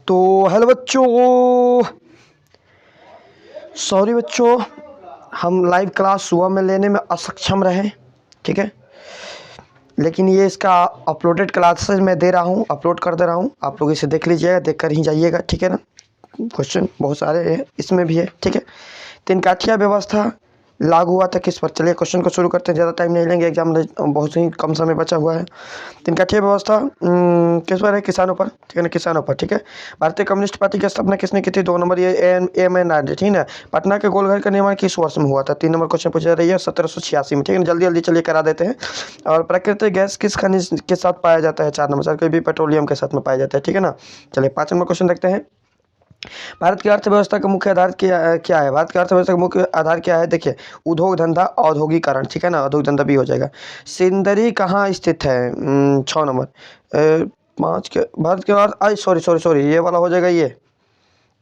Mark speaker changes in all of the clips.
Speaker 1: तो हेलो बच्चों, सॉरी बच्चों, हम लाइव क्लास सुबह में लेने में असक्षम रहे। ठीक है, लेकिन ये इसका अपलोडेड क्लासेस मैं दे रहा हूँ, अपलोड कर दे रहा हूँ। आप लोग इसे देख लीजिएगा, देख कर ही जाइएगा। ठीक है ना। क्वेश्चन बहुत सारे हैं, इसमें भी है। ठीक है, तीन काठिया व्यवस्था लागू हुआ था किस पर? चलिए क्वेश्चन को शुरू करते हैं, ज़्यादा टाइम नहीं लेंगे, एग्जाम बहुत ही कम समय बचा हुआ है। तीन काठिया व्यवस्था किस पर है? किसानों पर। ठीक है ना, किसानों पर। ठीक है, भारतीय कम्युनिस्ट पार्टी की स्थापना किसने की थी? 2 नंबर ये एम एन आर। ठीक है, पटना के गोलघर का निर्माण किस वर्ष में हुआ था? 3 नंबर क्वेश्चन पूछा रही है 1786 में। ठीक है, जल्दी जल्दी चलिए करा देते हैं। और प्राकृतिक गैस किस खनिज के साथ पाया जाता है? 4 नंबर सर, कोई भी पेट्रोलियम के साथ में पाया जाता है। ठीक है ना। चलिए 5 नंबर क्वेश्चन देखते हैं। भारत की अर्थव्यवस्था का मुख्य आधार क्या है? भारत की अर्थव्यवस्था का मुख्य आधार क्या है? देखिए, उद्योग धंधा, औद्योगिकरण। ठीक है ना, उद्योग धंधा भी हो जाएगा। सिंदरी कहाँ स्थित है? 6 नंबर। 5 के भारत के अर्थ, सॉरी सॉरी सॉरी, ये वाला हो जाएगा, ये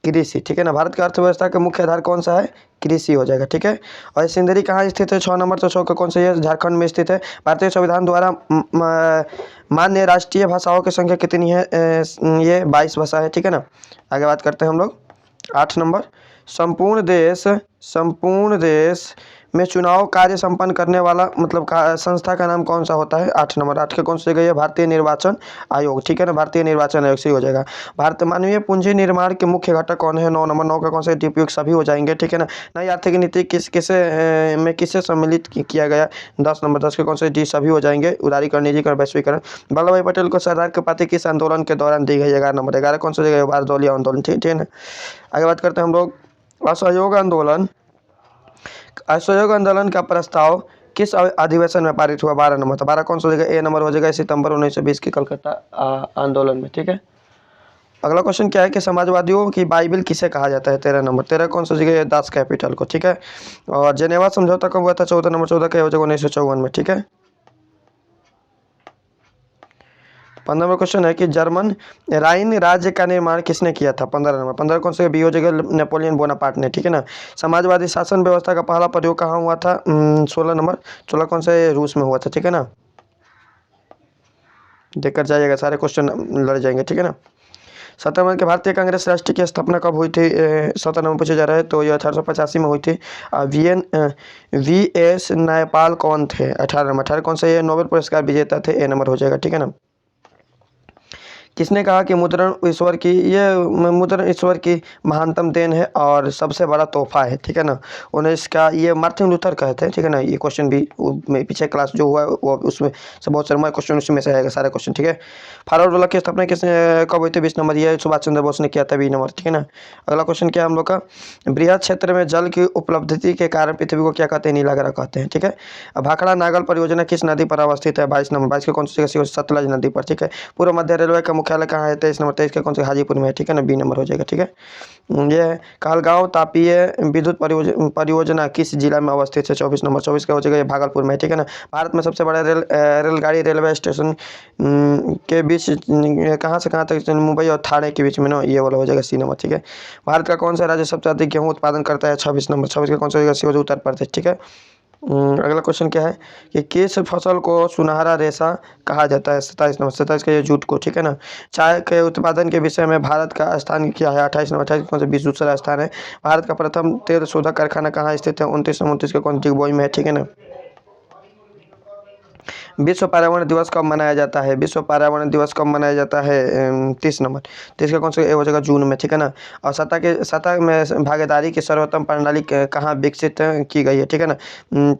Speaker 1: कृषि। ठीक है ना, भारत की अर्थव्यवस्था का मुख्य आधार कौन सा है? कृषि हो जाएगा। ठीक है, और सिंदरी कहाँ स्थित है? 6 नंबर। तो 6 का कौन सा? ये झारखंड में स्थित है। भारतीय संविधान द्वारा मान्य राष्ट्रीय भाषाओं की संख्या कितनी है? ये 22 भाषा है। ठीक है ना। आगे बात करते हैं हम लोग। 8 नंबर, संपूर्ण देश में चुनाव कार्य संपन्न करने वाला मतलब संस्था का नाम कौन सा होता है? 8 नंबर। 8 के कौन सी जगह है? भारतीय निर्वाचन आयोग। ठीक है ना, भारतीय निर्वाचन आयोग से हो जाएगा। भारत मानवीय पूंजी निर्माण के मुख्य घटक कौन है? 9 नंबर। 9 का कौन सा? उपयुक्त सभी हो जाएंगे। ठीक है ना। नई आर्थिक नीति किसे सम्मिलित किया गया? 10 नंबर। 10 के कौन से? डी सभी हो जाएंगे। उदारीकरण, निजीकरण, वैश्वीकरण। वल्लभ भाई पटेल को सरदार की उपाधि किस आंदोलन के दौरान दी गई? 11 नंबर। 11 कौन सा जगह? बारदौली आंदोलन। ठीक है ना। आगे बात करते हैं हम लोग। असहयोग आंदोलन, असहयोग आंदोलन का प्रस्ताव किस अधिवेशन में पारित हुआ? 12 नंबर। तो 12 कौन सा हो जाएगा? ए नंबर हो जाएगा, सितंबर 1920 के कलकत्ता आंदोलन में। ठीक है, अगला क्वेश्चन क्या है कि समाजवादियों की बाइबिल किसे कहा जाता है? 13 नंबर। 13 कौन सा जगह? दास कैपिटल को। ठीक है, और जेनेवा समझौता कब हुआ था? 14 नंबर। 14 का हो जाएगा 1954 में। ठीक है, 15 नंबर क्वेश्चन है कि जर्मन राइन राज्य का निर्माण किसने किया था? 15 नंबर। 15 कौन से? बी हो जाएगा, नेपोलियन बोनापार्ट ने। ठीक है ना। समाजवादी शासन व्यवस्था का पहला प्रयोग कहाँ हुआ था? 16 नंबर। 16 कौन से? रूस में हुआ था। ठीक है ना, देखकर जाइएगा, सारे क्वेश्चन लड़ जाएंगे। ठीक है ना। 17 नंबर के भारतीय कांग्रेस राष्ट्रीय की स्थापना कब हुई थी? 17 नंबर पूछा जा रहा है, तो ये 1885 में हुई थी। वी एस नायपाल कौन थे? 18 नंबर। 18 कौन सा? ये नोबेल पुरस्कार विजेता थे। ए नंबर हो जाएगा। ठीक है ना। किसने कहा कि मुद्रण ईश्वर की महानतम देन है और सबसे बड़ा तोहफा है? ठीक है ना, उन्हें इसका ये मार्टिन लूथर कहते हैं। ठीक है ना, ये क्वेश्चन भी पीछे क्लास जो हुआ है वो उसमें से बहुत सारे क्वेश्चन उसमें से आएगा सारे क्वेश्चन। ठीक है, फारूक अब्दुल्ला की स्थापना किसने कब हुई थी? 20 नंबर। ये सुभाष चंद्र बोस ने किया था। 20 नंबर। ठीक है ना। अगला क्वेश्चन क्या है हम लोग का? बृहद क्षेत्र में जल की उपलब्धि के कारण पृथ्वी को क्या कहते हैं? नीला ग्रह कहते हैं। ठीक है, भाखड़ा नागल परियोजना किस नदी पर अवस्थित है? 22 नंबर। 22 के कौन सी? सतलज नदी पर। ठीक है, पूर्व मध्य रेलवे का मुख्यालय कहाँ है? 23 नंबर। 23 का कौन से? हाजीपुर में है। ठीक है ना, बी नंबर हो जाएगा। ठीक है, ये है कहलगांव तापीय विद्युत परियोजना किस जिला में अवस्थित है? 24 नंबर। 24 का हो जाएगा, ये भागलपुर में। ठीक है ना। भारत में सबसे बड़ा रेलगाड़ी रेलवे स्टेशन के बीच कहाँ से कहाँ तक? मुंबई और ठाणे के बीच में ना, ये वाला हो जाएगा, सी नंबर। ठीक है, भारत का कौन सा राज्य सबसे अधिक गेहूं उत्पादन करता है? 26 नंबर। 26 का कौन सा हो जाएगा? उत्तर प्रदेश। ठीक है, अगला क्वेश्चन क्या है कि किस फसल को सुनहरा रेशा कहा जाता है? 27 नंबर। 27 का ये जूट को। ठीक है ना। चाय के उत्पादन के विषय में भारत का स्थान क्या है? 28 नंबर। 28 कौन सा? 20 दूसरा स्थान है। भारत का प्रथम तेल शोधक कारखाना कहाँ स्थित है? 29 नंबर। 29 का कौन? डिगबोई में है। ठीक है ना। विश्व पर्यावरण दिवस कब मनाया जाता है? विश्व पर्यावरण दिवस कब मनाया जाता है? 30 नंबर। 30 का कौन सा? हो जाएगा, जून में। ठीक है ना। और सतह में भागीदारी की सर्वोत्तम प्रणाली कहाँ विकसित की गई है? ठीक है ना,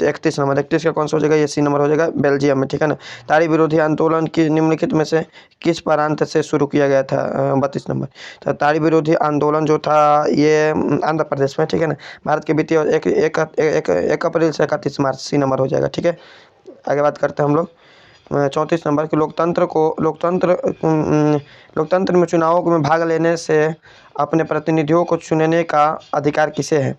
Speaker 1: 31 नंबर। 31 का कौन सा हो जाएगा? ये सी नंबर हो जाएगा, बेल्जियम में। ठीक है ना। ताड़ी विरोधी आंदोलन की निम्नलिखित में से किस प्रांत से शुरू किया गया था? 32 नंबर। तो ताड़ी विरोधी आंदोलन जो था ये आंध्र प्रदेश में। ठीक है ना। भारत के वित्तीय 1 अप्रैल से 31 मार्च। सी नंबर हो जाएगा। ठीक है, आगे बात करते हैं हम लोग। 34 नंबर के लोकतंत्र में चुनावों में भाग लेने से अपने प्रतिनिधियों को चुनने का अधिकार किसे है?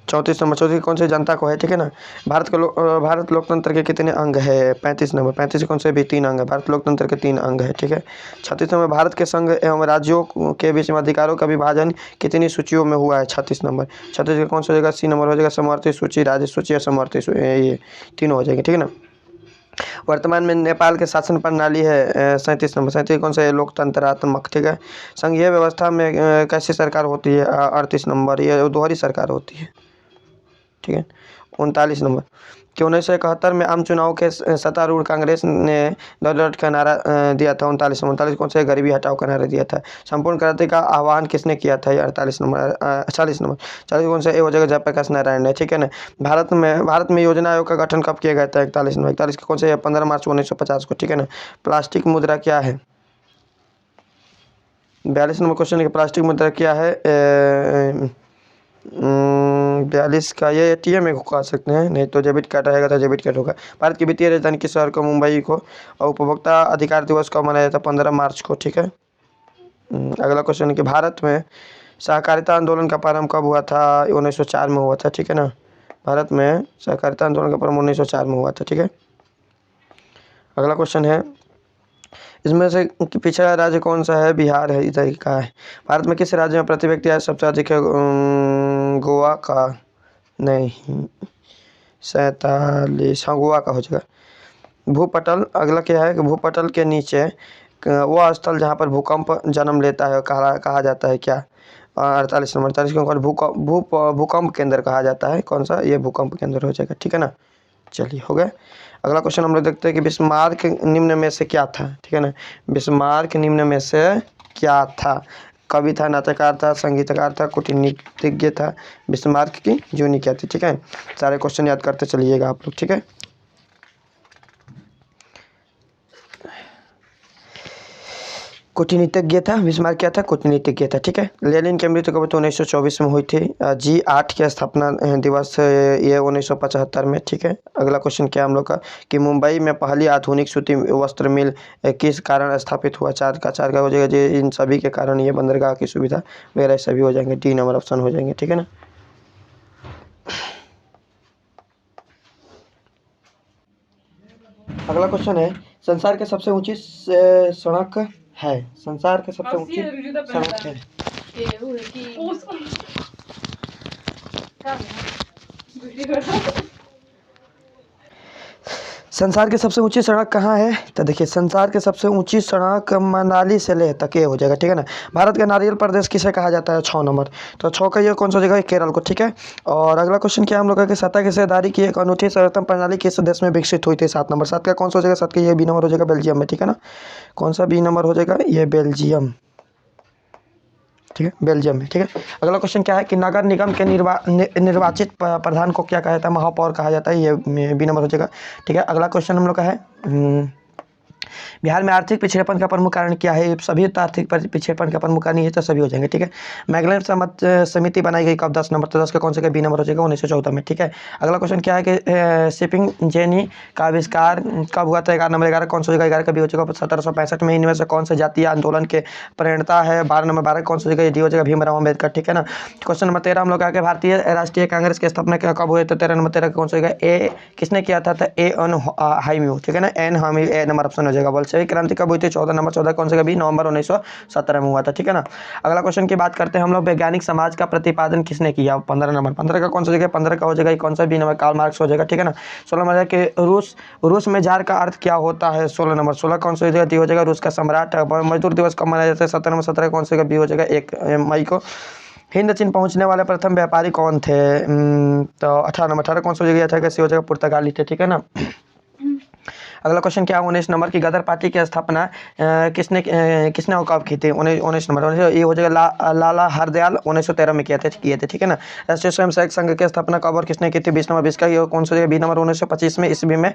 Speaker 1: 34 नंबर। 34 कौन से? जनता को है। ठीक है ना। भारत लोकतंत्र के कितने अंग है? 35 नंबर। 35 कौन से? भी 3 अंग है। भारत लोकतंत्र के 3 अंग है। ठीक है, 36 नंबर। भारत के संघ एवं राज्यों के बीच में अधिकारों का विभाजन कितनी सूचियों में हुआ है? 36 नंबर। 36 का कौन सा हो जाएगा? सी नंबर हो जाएगा, समवर्ती सूची, राज्य सूची और समवर्ती सूची, ये तीनों हो जाएंगे। ठीक है ना। वर्तमान में नेपाल के शासन प्रणाली है 37 नंबर। 37 कौन सा है? लोकतंत्रात्मक। ठीक है। संघीय व्यवस्था में कैसी सरकार होती है? 38 नंबर। ये दोहरी सरकार होती है। ठीक है। 39 नंबर कि 1971 में आम चुनाव के सत्तारूढ़ कांग्रेस ने लौट का नारा दिया था। 39 नंबर। 39 कौन सा है? गरीबी हटाओ का नारा दिया था। संपूर्ण क्रांति का आह्वान किसने किया था? ये 48 नंबर। 40 नंबर। 40 कौन सा? ए हो जाएगा जयप्रकाश नारायण ने। ठीक है ना। भारत में योजना आयोग का गठन कब किया गया था? 41 नंबर। 41 का कौन सा है? 15 मार्च 1950 को। ठीक है ना। प्लास्टिक मुद्रा क्या है? 42 नंबर क्वेश्चन है कि प्लास्टिक मुद्रा क्या है? 42 का ये ATM में कह सकते हैं, नहीं तो डेबिट कार्ड रहेगा तो डेबिट कार्ड होगा। भारत की वित्तीय राजधानी किस शहर को? मुंबई को। और उपभोक्ता अधिकार दिवस कब मनाया जाता है? 15 मार्च को। ठीक है। अगला क्वेश्चन है कि भारत में सहकारिता आंदोलन का प्रारंभ कब हुआ था? 1904 में हुआ था। ठीक है ना। भारत में सहकारिता आंदोलन का प्रारंभ 1904 में हुआ था। ठीक है। अगला क्वेश्चन है इसमें से पिछड़ा राज्य कौन सा है? बिहार है, इधर का है। भारत में किस राज्य में प्रति व्यक्ति आय सबसे अधिक है? गोवा का नहीं, 47। हाँ, गोवा का हो जाएगा। भूपटल अगला क्या है कि भूपटल के नीचे वो स्थल जहाँ पर भूकंप जन्म लेता है कहा जाता है क्या? 48 नंबर। 48 को भूकंप केंद्र कहा जाता है। कौन सा? ये भूकंप केंद्र हो जाएगा। ठीक है ना। चलिए, हो गया। अगला क्वेश्चन हम लोग देखते हैं कि बिस्मार्क निम्न में से क्या था? ठीक है ना। बिस्मार्क निम्न में से क्या था? कवि था, नाटककार था, संगीतकार था, कूटनीतिज्ञ था। बिस्मार्क की जूनी क्या थी? ठीक है। सारे क्वेश्चन याद करते चलिएगा आप लोग। ठीक है। कूटनीतिज्ञ था। बिस्मार्क क्या था? कूटनीतिज्ञ था। ठीक है। लेनिन की मृत्यु कब? 1924 में हुई थी। G8 की स्थापना दिवस ये 1975 में। ठीक है। अगला क्वेश्चन क्या हम लोग का कि मुंबई में पहली आधुनिक सूती वस्त्र मिल किस कारण स्थापित हुआ? 4 का हो जाएगा जी। इन सभी के कारण ये बंदरगाह की सुविधा वगैरह सभी हो जाएंगे। D नंबर ऑप्शन हो जाएंगे। ठीक है ना। अगला क्वेश्चन है संसार के सबसे ऊंची सड़क है? संसार के सबसे ऊंची सड़क है? संसार की सबसे ऊंची सड़क कहाँ है? तो देखिए, संसार की सबसे ऊंची सड़क मनाली से लेह तक ये हो जाएगा। ठीक है ना। भारत का नारियल प्रदेश किसे कहा जाता है? 6 नंबर। तो 6 का ये कौन सा जगह है? केरल को। ठीक है। और अगला क्वेश्चन क्या हम लोग का कि सतह की हिस्सेदारी की एक अनूठी सर्वोत्तम प्रणाली किस देश में विकसित हुई थी? 7 नंबर। 7 का कौन सा हो जाएगा? 7 का ये B नंबर हो जाएगा, बेल्जियम में। ठीक है ना। कौन सा B नंबर हो जाएगा? ये बेल्जियम। ठीक है, बेल्जियम में। ठीक है। अगला क्वेश्चन क्या है कि नगर निगम के निर्वाचित प्रधान को क्या कहा जाता है? महापौर कहा जाता है। ये B नंबर हो जाएगा। ठीक है। अगला क्वेश्चन हम लोग का है बिहार में आर्थिक पिछड़ेपन का प्रमुख कारण क्या है? सभी तो आर्थिक पिछड़ेपन का प्रमुख कारण ये तो सभी हो जाएंगे। ठीक है। मैगलेट समिति बनाई गई कब? 10 नंबर। तो 10 का कौन सा B नंबर हो जाएगा? 1914 में। ठीक है। अगला क्वेश्चन क्या है कि शिपिंग जेनी का आविष्कार कब हुआ था? 11 नंबर। 11 कौन सा हो जाएगा? 11 का B हो जाएगा 1765 में। इनमें से कौन से जातीय आंदोलन के प्रणेता है? 12 नंबर। 12 कौन सा हो जाएगा? D हो जाएगा, भीमराव अम्बेडकर। ठीक है ना। क्वेश्चन नंबर 13 हम लोग आगे भारतीय राष्ट्रीय कांग्रेस की स्थापना कब हुई? तो 13 नंबर। 13 कौन सा हो जाएगा? ए किसने किया था? एन हाइम्यू। ठीक है ना। एन हाइम्यू A नंबर ऑप्शन हो जाएगा। बोल्शेविक क्रांति कब हुई थी? 14 नंबर। 14 कौन सा? B नवंबर 1917 में हुआ था। ठीक है ना। अगला क्वेश्चन की बात करते हैं हम लोग वैज्ञानिक समाज का प्रतिपादन किसने किया? 15 नंबर। 15 का कौन सा जगह? 15 का हो जाएगा कौन सा? B नंबर, कार्ल मार्क्स हो जाएगा। ठीक है ना। 16 नंबर के रूस में जार का अर्थ क्या होता है? 16 नंबर। 16 कौन सा हो जाएगा? D हो जाएगा, रूस का सम्राट। मजदूर दिवस कब मनाया जाता है? 17 नंबर। 17 कौन सा? B हो जाएगा, 1 मई को। हिंद चीन पहुंचने वाले प्रथम व्यापारी कौन थे? तो 18 नंबर। 18 कौन सा हो जाएगा? 18 का C हो जाएगा, पुर्तगाली थे। ठीक है ना। अगला क्वेश्चन क्या है 19 नंबर की गदर पार्टी की स्थापना किसने और कब की थी? 19 नंबर। ये हो जाएगा लाला हरदयाल 1913 में किए थे। ठीक है ना। राष्ट्रीय स्वयंसेवक संघ की स्थापना कब और किसने की थी? 20 नंबर। 20 का ये कौन सा B नंबर 1925 में ईस्वी में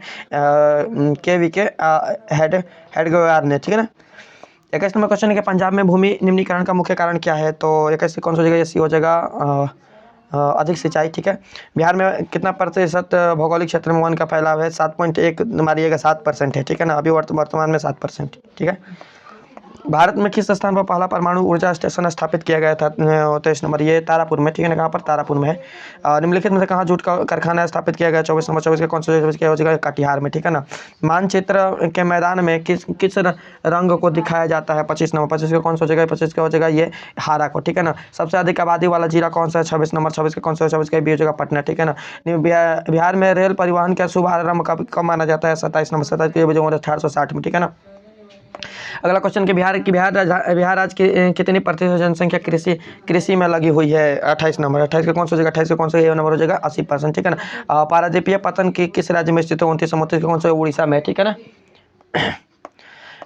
Speaker 1: KV के हेडगेवार ने। ठीक है ना। 21 नंबर क्वेश्चन है कि पंजाब में भूमि निम्नीकरण का मुख्य कारण क्या है? तो 21 कौन सा हो जाएगा? C हो जाएगा अधिक सिंचाई। ठीक है। बिहार में कितना प्रतिशत भौगोलिक क्षेत्र में वन का फैलाव है? 7.1 मारिएगा, 7% है। ठीक है ना। अभी वर्तमान में 7%। ठीक है। भारत में किस स्थान पर पहला परमाणु ऊर्जा स्टेशन स्थापित किया गया था? 23 नंबर, ये तारापुर में, ठीक है ना, कहाँ पर? तारापुर में है। निम्नलिखित में से कहाँ जूट का कारखाना स्थापित किया गया? 24 नंबर, 24 का कौन सा हो जाएगा? कटिहार में, ठीक है ना। मानचित्र के मैदान में किस रंग को दिखाया जाता है? 25 नंबर, 25 का कौन सा हो जाएगा? 25 का हो जाएगा ये हारा को, ठीक है ना। सबसे अधिक आबादी वाला जिला कौन सा है? 26 नंबर, 26 का कौन सा? 26 का भी हो जाएगा पटना, ठीक है ना। बिहार में रेल परिवहन का शुभारंभ कब माना जाता है? 27 नंबर, 27 के बजे 1860 में, ठीक है ना। अगला क्वेश्चन कि बिहार राज्य की कितनी प्रतिशत जनसंख्या कृषि में लगी हुई है? 28 नंबर, 28 का कौन सा हो जाएगा? 28 का कौन सा ये नंबर हो जाएगा? 80%, ठीक है ना। पारादीपीय पतन की किस राज्य में स्थित है? 29 29 का कौन सा? उड़ीसा में, ठीक है ना।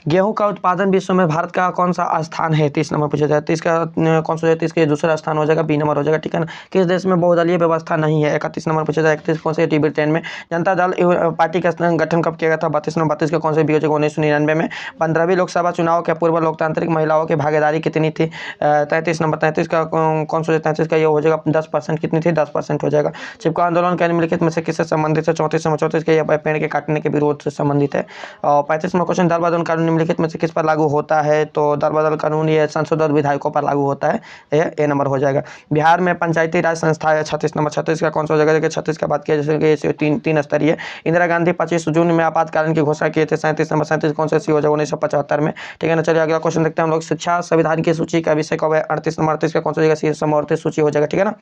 Speaker 1: गेहूं का उत्पादन विश्व में भारत का कौन सा स्थान है? 30 नंबर पूछा जाए। 30 का कौन सा? 30 के दूसरा स्थान हो जाएगा, बी नंबर हो जाएगा, ठीक है ना। किस देश में बहुदलीय व्यवस्था नहीं है? 31 नंबर पूछा जाए। 31 कौन से? ब्रिटेन में। जनता दल पार्टी का गठन कब किया गया था? 32 नंबर, 32 का कौन से? बी हो जाएगा 1999 में। 15वीं लोकसभा चुनाव के पूर्व लोकतांत्रिक महिलाओं की भागीदारी कितनी थी? 33 नंबर, 33 का कौन सा? 33 का ये हो जाएगा 10%, कितनी थी? 10% हो जाएगा। चिपको आंदोलन के निम्नलिखित में से किससे संबंधित है? 34 नंबर, 34 के पेड़ के काटने के विरोध से संबंधित है। और 35 नंबर क्वेश्चन, दल बदल कानून निम्नलिखित में से किस पर लागू होता है? तो दल बदल कानून ये सांसद और विधायकों पर लागू होता है, ये ए नंबर हो जाएगा। बिहार में पंचायती राज संस्था है। 36 नंबर, 36 का कौन सा हो जाएगा? देखिए 36 का बात किया जैसे कि तीन स्तरीय। इंदिरा गांधी 25 जून में आपातकालीन की घोषणा किए थे। 37 नंबर, 37 कौन सा? सी हो जाएगा 1975 में, ठीक है ना। चलिए अगला क्वेश्चन देखते हैं हम लोग। शिक्षा संविधान की सूची का विषय कब है? 38 नंबर, 38 का कौन सा हो जाएगा? सी समवर्ती सूची हो जाएगा, ठीक है ना।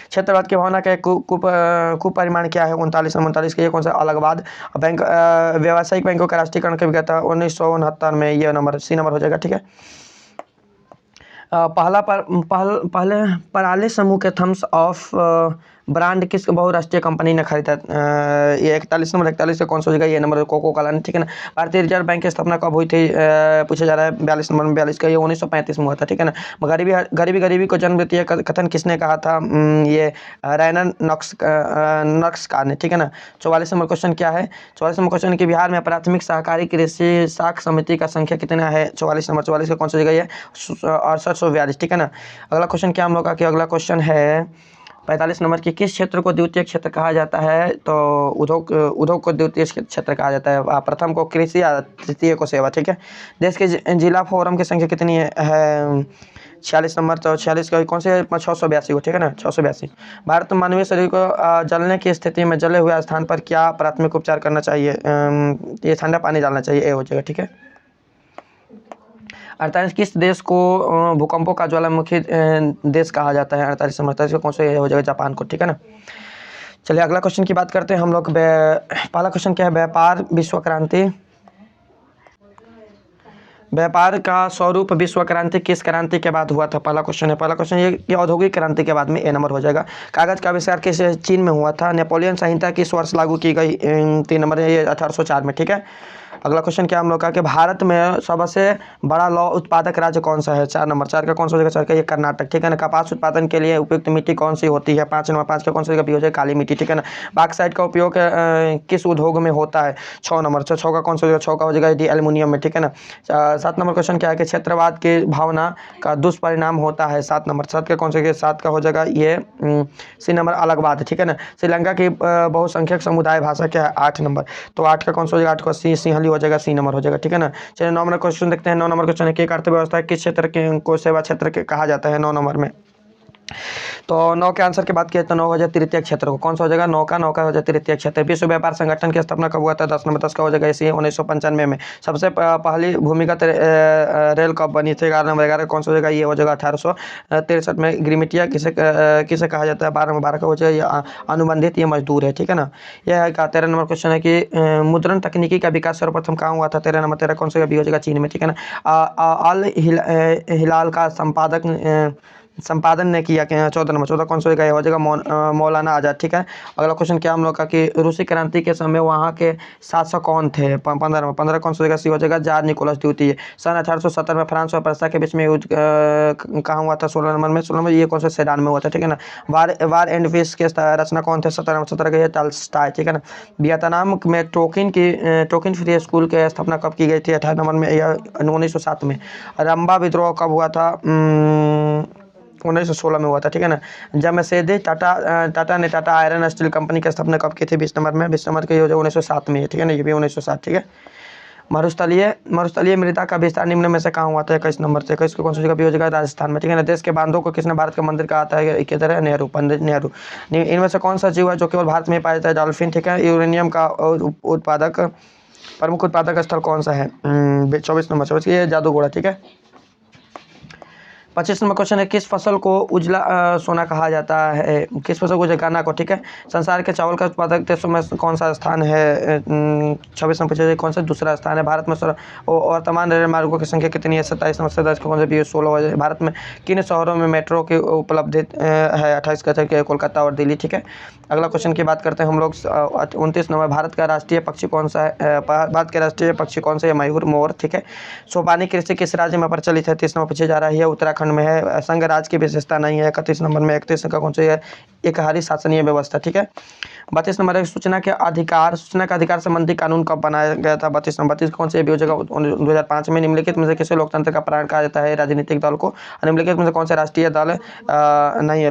Speaker 1: क्षेत्रवाद की भावना का कुपरिमाण क्या है? 39 नंबर, 39 के ये कौन सा? अलगवाद। बैंक व्यावसायिक बैंकों का राष्ट्रीयकरण कब किया था? 1969 में, ये नंबर सी नंबर हो जाएगा, ठीक है। पहले पराले समूह के थम्स ऑफ ब्रांड किस बहुराष्ट्रीय कंपनी ने खरीदा? ये 41 नंबर, 41 का कौन सा हो जाएगा? ये नंबर कोको कोला, ठीक है ना। भारतीय रिजर्व बैंक की स्थापना कब हुई थी? पूछा जा रहा है 42 नंबर में, 42 का ये 1935 में हुआ था, ठीक है ना। गरीबी को जन्म देती है कथन किसने कहा था? ये रैनन नक्सकार ने, ठीक है ना। 44 नंबर क्वेश्चन क्या है? 44 नंबर क्वेश्चन कि बिहार में प्राथमिक सहकारी कृषि साख समिति का संख्या कितना है? 44 नंबर, 44 का कौन सा जगह है? 6842, ठीक है ना। अगला क्वेश्चन क्या हम लोग का कि अगला क्वेश्चन है 45 नंबर की किस क्षेत्र को द्वितीय क्षेत्र कहा जाता है? तो उद्योग को द्वितीय क्षेत्र कहा जाता है। प्रथम को कृषि या तृतीय को सेवा, ठीक है। देश के जिला फोरम की संख्या कितनी है? 46 नंबर, तो 46 का कौन से? 682 को, ठीक है ना, 682। भारत में मानवीय शरीर को जलने की स्थिति में जले हुए स्थान पर क्या प्राथमिक उपचार करना चाहिए? ये ठंडा पानी डालना चाहिए, ये हो जाएगा, ठीक है। 48 किस देश को भूकंपों का ज्वालामुखी देश कहा जाता है? 48 नंबर, 48 का कौन सा? ये हो जाएगा जापान को, ठीक है ना। चलिए अगला क्वेश्चन की बात करते हैं हम लोग। पहला क्वेश्चन क्या है? व्यापार विश्व क्रांति, व्यापार का स्वरूप विश्व क्रांति किस क्रांति के बाद हुआ था? पहला क्वेश्चन है। पहला क्वेश्चन ये कि औद्योगिक क्रांति के बाद में, ए नंबर हो जाएगा। कागज का आविष्कार किस चीन में हुआ था? नेपोलियन संहिता किस वर्ष लागू की गई? 3 नंबर है, ये 1804 में, ठीक है। अगला क्वेश्चन क्या हम लोग का कि भारत में सबसे बड़ा लौह उत्पादक राज्य कौन सा है? 4 नंबर, 4 का कौन सा हो जाएगा? 4 का ये कर्नाटक, ठीक है ना। कपास उत्पादन के लिए उपयुक्त मिट्टी कौन सी होती है? 5 नंबर, 5 का कौन सा हो जाएगा? काली मिट्टी, ठीक है ना। बॉक्साइट का उपयोग किस उद्योग में होता है? 6 नंबर, 6 का कौन सा हो जाएगा? 6 का हो जाएगा एल्युमिनियम में, ठीक है ना। 7 नंबर क्वेश्चन क्या है कि क्षेत्रवाद की भावना का दुष्परिणाम होता है? 7 नंबर, 7 का कौन सा? 7 का हो जाएगा ये सी नंबर अलगवाद, ठीक है ना। श्रीलंका की बहुसंख्यक समुदाय भाषा क्या है? 8 नंबर, तो 8 का कौन सा हो जाएगा? 8 का सिंहली हो जाएगा, सी नंबर हो जाएगा, ठीक है ना। चलिए 9 नंबर क्वेश्चन देखते हैं। 9 नंबर क्वेश्चन है कि एक अर्थव्यवस्था किस क्षेत्र के को सेवा क्षेत्र के कहा जाता है? 9 नंबर में, तो 9 के आंसर की बात किया तो 9 हो जाए तृतीय क्षेत्र को, कौन सा हो जाएगा? 9 का हो जाए तृतीय क्षेत्र। विश्व व्यापार संगठन की स्थापना कब हुआ था? 10 नंबर, 10 का हो जाएगा इसी 1995 में। सबसे पहली भूमिगत रेल कब बनी थी? 11 नंबर, 11 कौन सा हो जाएगा? ये हो जाएगा 1863 में। गिरमिटिया किसे कहा जाता है? 12 नंबर, 12 का हो जाएगा ये अनुबंधित, ये मजदूर है, ठीक है ना। यह है 13 नंबर क्वेश्चन है कि मुद्रण तकनीकी का विकास सर्वप्रथम कहाँ हुआ था? 13 नंबर, 13 कौन सा भी हो जाएगा? चीन में, ठीक है ना। अल हिलाल का संपादन ने किया। 14 नंबर, 14 कौन सा हो जाएगा? मौलाना आजाद, ठीक है। अगला क्वेश्चन क्या हम लोग का कि रूसी क्रांति के समय वहाँ के शासक कौन थे? 15 नंबर, 15 कौन सा हो जाएगा? सी हो जाएगा जार निकोलस द्वितीय। सन 1870 में फ्रांस और प्रस्ता के बीच में युद्ध कहाँ हुआ था? 16 नंबर में, 16 नंबर ये कौन सा? सेडान में हुआ था, ठीक है ना। वार एंड पीस के रचना कौन थे? 17 नंबर, 17 का ये टॉल्स्टॉय, ठीक है ना। वियतनाम में टोकिन फ्री स्कूल की स्थापना कब की गई थी? 18 नंबर में, या 1907 में। रंबा विद्रोह कब हुआ था? 1916 में हुआ था, ठीक है ना। जमशेदी टाटा ने टाटा आयरन स्टील कंपनी की स्थापना कब की थी? 20 नंबर में, 20 नंबर का ये हो जाएगा 1907 में, ठीक है ना। ये भी 1907, ठीक है। मरुस्थलीय मृदा का विस्तार निम्न में से कहाँ हुआ था? 21 नंबर से। 21 को कौन सी जगह भी हो जाएगा? राजस्थान में, ठीक है ना। देश के बांधों को किसने भारत का मंदिर कहा था? किधर है? नेहरू, पंडित नेहरू। इनमें से कौन सा जीव है जो केवल भारत में ही पाया जाता है? डॉल्फिन, ठीक है। यूरेनियम का उत्पादक प्रमुख उत्पादक स्थल कौन सा है? 24 नंबर। 24 ये जादूगोड़ा, ठीक है। 25 नंबर क्वेश्चन है, किस फसल को उजला सोना कहा जाता है? किस फसल को? गन्ना को, ठीक है। संसार के चावल का उत्पादक देशों में कौन सा स्थान है? 26 नंबर पूछा, कौन सा दूसरा स्थान है? भारत में वर्तमान रेल मार्गों की संख्या कितनी है? 27 नंबर से 10 कौन से भी 16। भारत में किन शहरों में मेट्रो की उपलब्ध है? 28 का है कोलकाता और दिल्ली, ठीक है। अगला क्वेश्चन की बात करते हैं हम लोग। 29 नंबर, भारत का राष्ट्रीय पक्षी कौन सा है? भारत के राष्ट्रीय पक्षी कौन सा है? मयूर, मोर, ठीक है। सोपानी कृषि किस राज्य में प्रचलित है? 30 नंबर पूछे जा रहा है, उत्तराखंड में है। संघ राज की विशेषता नहीं है। 31 नंबर में 31 का कौन सा है? एकहारी शासनीय व्यवस्था, ठीक है। 32 नंबर है, सूचना का अधिकार संबंधी कानून कब बनाया गया था? 32 नंबर। 32 कौन सी योजना? 2005 में। निम्नलिखित में से किसे लोकतंत्र का प्राण कहा जाता है? राजनीतिक दल को। निम्नलिखित में से कौन से राष्ट्रीय दल नहीं है?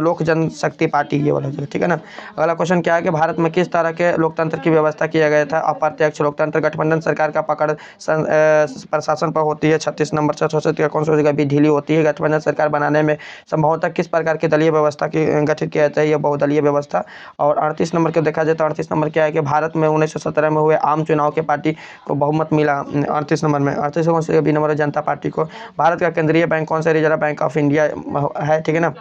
Speaker 1: लोक जनशक्ति पार्टी, ये वाला, ठीक है ना। अगला क्वेश्चन क्या है कि भारत में किस तरह के लोकतंत्र की व्यवस्था किया गया था? अप्रत्यक्ष लोकतंत्र। गठबंधन सरकार का पकड़ प्रशासन पर होती है। 36 नंबर से 64 कौन सी जगह भी ढीली होती है? गठबंधन सरकार बनाने में संभवतः किस प्रकार की दलीय व्यवस्था की गठित किया जाता है? यह बहुदलीय व्यवस्था। और 38 नंबर को देखा जाए तो 38 नंबर क्या है कि भारत में 1917 में हुए आम चुनाव के पार्टी को बहुमत मिला। 38 नंबर में 38 कौन से भी नंबर है? जनता पार्टी को। भारत का केंद्रीय बैंक कौन सा? रिजर्व बैंक ऑफ इंडिया है, ठीक है ना।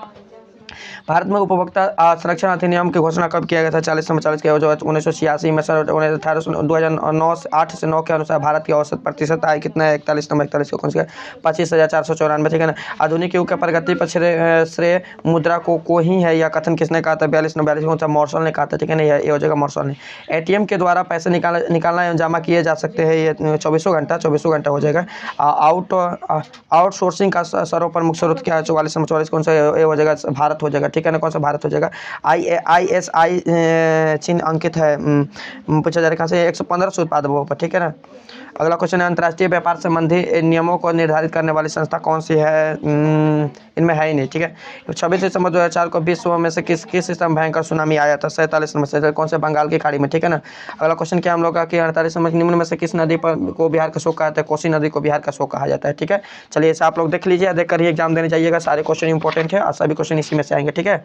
Speaker 1: भारत में उपभोक्ता संरक्षण अधिनियम की घोषणा कब किया गया था? 40 नंबर। 40 जो 1986 में। 2008 से 9 के अनुसार भारत की औसत प्रतिशत आय कितना है? 41 नंबर। 41 को कौन सा? 25,494, ठीक है ना। आधुनिक युग के प्रगति पर श्रेय मुद्रा को ही है, या कथन किसने कहा था? 42 नंबर। 42 कौन सा? मार्शल ने कहा था, ठीक है ना। ये हो जाएगा मार्शल ने। एटीएम के द्वारा पैसे निकालना एवं जमा किए जा सकते हैं, ये 24 घंटा हो जाएगा। आउटसोर्सिंग का सर्वप्रमुख स्रोत क्या है? 44 नंबर। 44 कौन सा? ये हो जाएगा भारत हो जाएगा, ठीक है ना। कौन सा? भारत हो जाएगा। ISI चिन्ह अंकित है, पूछा जा रहा है कहाँ से? 115 से उत्पादों पर, ठीक है ना। अगला क्वेश्चन है, अंतर्राष्ट्रीय व्यापार संबंधी नियमों को निर्धारित करने वाली संस्था कौन सी है? इनमें है ही नहीं, ठीक है। 26 दिसंबर 2004 को विश्व में से किस समय भयंकर सुनामी आया था? 47 नंबर से। कौन से? बंगाल की खाड़ी में, ठीक है ना। अगला क्वेश्चन क्या हम लोग का कि 48 नंबर, निम्न में से किस नदी पर को बिहार का शोक कहा जाता है? कोसी नदी को बिहार का शोक कहा जाता है, ठीक है। चलिए इसे आप लोग देख लीजिए, देख कर ही एग्जाम देने जाइएगा। सारे क्वेश्चन इंपॉर्टेंट है और सभी क्वेश्चन इसी में से आएंगे, ठीक है।